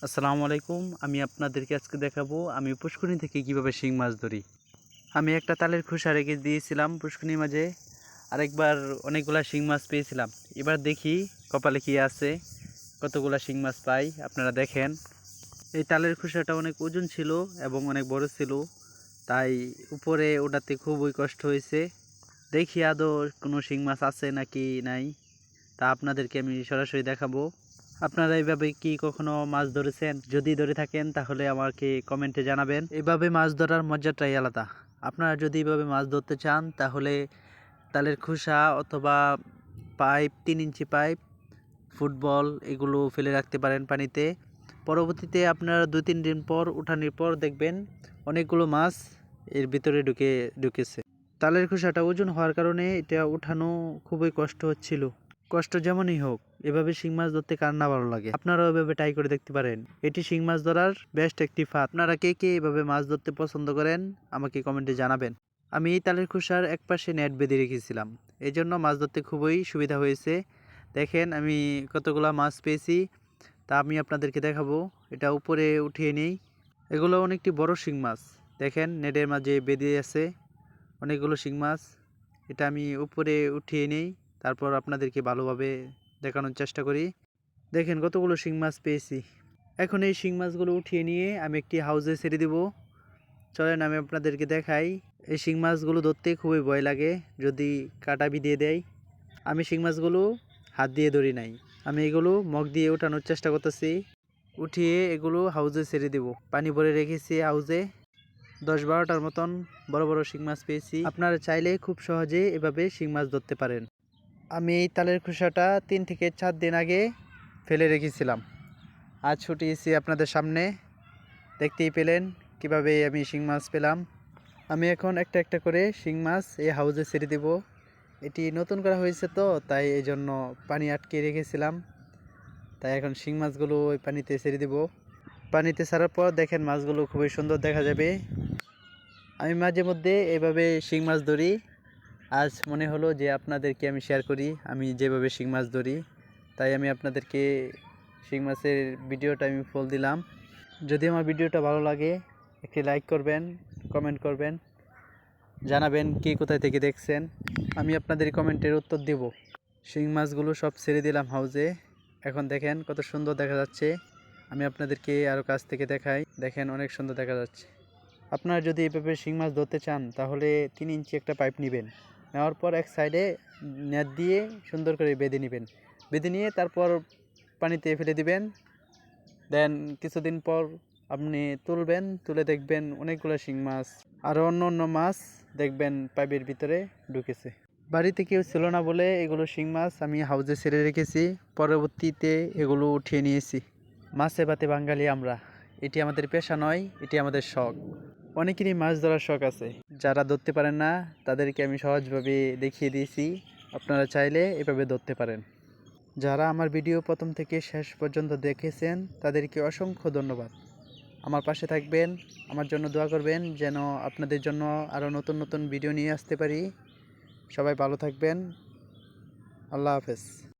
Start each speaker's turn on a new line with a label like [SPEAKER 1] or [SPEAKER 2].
[SPEAKER 1] আসসালামু আলাইকুম। আমি আপনাদেরকে আজকে দেখাবো আমি পুষ্করিণী থেকে কিভাবে শিং মাছ ধরি। আমি একটা তালের খোসা রেখে দিয়েছিলাম পুষ্করিণীর মাঝে, আরেকবার অনেকগুলা শিং মাছ পেয়েছিলাম। এবার দেখি কপালে কি আছে, কতগুলা শিং মাছ পাই। আপনারা দেখেন, এই তালের খোসাটা অনেক ওজন ছিল এবং অনেক বড় ছিল, তাই উপরে ওঠাতে খুবই কষ্ট হয়েছে। দেখি আদৌ কোনো শিং মাছ আছে নাকি নাই, তা আপনাদেরকে আমি সরাসরি দেখাবো। আপনারা এইভাবে কি কখনো মাছ ধরেছেন? যদি ধরে থাকেন তাহলে আমাকে কমেন্টে জানাবেন। এভাবে মাছ ধরার মজাটাই আলাদা। আপনারা যদি এভাবে মাছ ধরতে চান তাহলে তালের খোসা অথবা পাইপ, 3 ইঞ্চি পাইপ, ফুটবল এগুলো ফেলে রাখতে পারেন পানিতে। পরবর্তীতে আপনারা 2-3 দিন পর উঠানোর পর দেখবেন অনেকগুলো মাছ এর ভিতরে ঢুকেছে। তালের খোসাটা ওজন হওয়ার কারণে এটা উঠানো খুবই কষ্ট হচ্ছিল। কষ্ট যেমনই হোক, এভাবে শিং মাছ ধরতে কার না ভালো লাগে। আপনারাও এভাবে ট্রাই করে দেখতে পারেন। এটি শিং মাছ ধরার বেস্ট একটি ফাঁদ। আপনারা কে কে এভাবে মাছ ধরতে পছন্দ করেন আমাকে কমেন্টে জানাবেন। আমি এই তালের খোসার একপাশে নেট বেঁধে রেখেছিলাম, এই জন্য মাছ ধরতে খুবই সুবিধা হয়েছে। দেখেন আমি কতগুলা মাছ পেয়েছি, তা আমি আপনাদেরকে দেখাবো। এটা উপরে উঠিয়ে নিই। এগুলো অনেকটি বড় শিং মাছ। দেখেন নেটের মাঝে বেঁধে আছে অনেকগুলো শিং মাছ। এটা আমি উপরে উঠিয়ে নিই, তারপর আপনাদেরকে ভালোভাবে দেখানোর চেষ্টা করি। দেখেন কতগুলো শিং মাছ পেয়েছি। এখন এই শিং মাছগুলো উঠিয়ে নিয়ে আমি একটি হাউজে ছেড়ে দিব। চলেন আমি আপনাদেরকে দেখাই। এই শিং মাছগুলো ধরতে খুবই ভয় লাগে যদি কাটা বিঁধিয়ে দেয়। আমি শিং মাছগুলো হাত দিয়ে ধরি নাই, আমি এগুলো মগ দিয়ে ওঠানোর চেষ্টা করতেছি। উঠিয়ে এগুলো হাউজে ছেড়ে দেব। পানি ভরে রেখেছি হাউজে। 10-12টার মতন বড় বড় শিং মাছ পেয়েছি। আপনারা চাইলে খুব সহজে এভাবে শিং মাছ ধরতে পারেন। আমি এই তালের খোসাটা 3 থেকে 4 দিন আগে ফেলে রেখেছিলাম। আজ ছুটিয়েছি আপনাদের সামনে। দেখতেই পেলেন কিভাবে আমি শিং মাছ পেলাম। আমি এখন একটা একটা করে শিং মাছ এই হাউজে ছেড়ে দেব। এটি নতুন করা হয়েছে তো, তাই এই জন্য পানি আটকে রেখেছিলাম। তাই এখন শিং মাছগুলো ওই পানিতে ছেড়ে দেব। পানিতে ছাড়ার পর দেখেন মাছগুলো খুবই সুন্দর দেখা যাবে। আমি মাঝে মধ্যে এভাবে শিং মাছ ধরি। আজ মনে হলো যে আপনাদেরকে আমি শেয়ার করি আমি যেভাবে শিং মাছ ধরি, তাই আমি আপনাদেরকে শিং মাছের ভিডিওটা আমি ফুল দিলাম। যদি আমার ভিডিওটা ভালো লাগে একটি লাইক করবেন, কমেন্ট করবেন, জানাবেন কে কোথায় থেকে দেখছেন। আমি আপনাদের কমেন্টের উত্তর দেব। শিং মাছগুলো সব ছেড়ে দিলাম হাউজে। এখন দেখেন কত সুন্দর দেখা যাচ্ছে। আমি আপনাদেরকে আরও কাছ থেকে দেখাই। দেখেন অনেক সুন্দর দেখা যাচ্ছে। আপনারা যদি এভাবে শিং মাছ ধরতে চান তাহলে 3 ইঞ্চি একটা পাইপ নেবেন। নেওয়ার পর এক সাইডে নেট দিয়ে সুন্দর করে বেঁধে নেবেন। বেঁধে নিয়ে তারপর পানিতে ফেলে দিবেন। দেন কিছুদিন পর আপনি তুলবেন, তুলে দেখবেন অনেকগুলো শিং মাছ আর অন্য অন্য মাছ দেখবেন পাইপের ভিতরে ঢুকেছে। বাড়িতে কেউ ছিল না বলে এগুলো শিং মাছ আমি হাউজে ছেড়ে রেখেছি। পরবর্তীতে এগুলো উঠিয়ে নিয়েছি। মাছে ভাতে বাঙালি আমরা, এটি আমাদের পেশা নয়, এটি আমাদের শখ। অনেকেরই মাছ ধরার শখ আছে, যারা ধরতে পারেন না তাদেরকে আমি সহজভাবে দেখিয়ে দিয়েছি। আপনারা চাইলে এভাবে ধরতে পারেন। যারা আমার ভিডিও প্রথম থেকে শেষ পর্যন্ত দেখেছেন তাদেরকে অসংখ্য ধন্যবাদ। আমার পাশে থাকবেন, আমার জন্য দোয়া করবেন যেন আপনাদের জন্য আরও নতুন নতুন ভিডিও নিয়ে আসতে পারি। সবাই ভালো থাকবেন। আল্লাহ হাফেজ।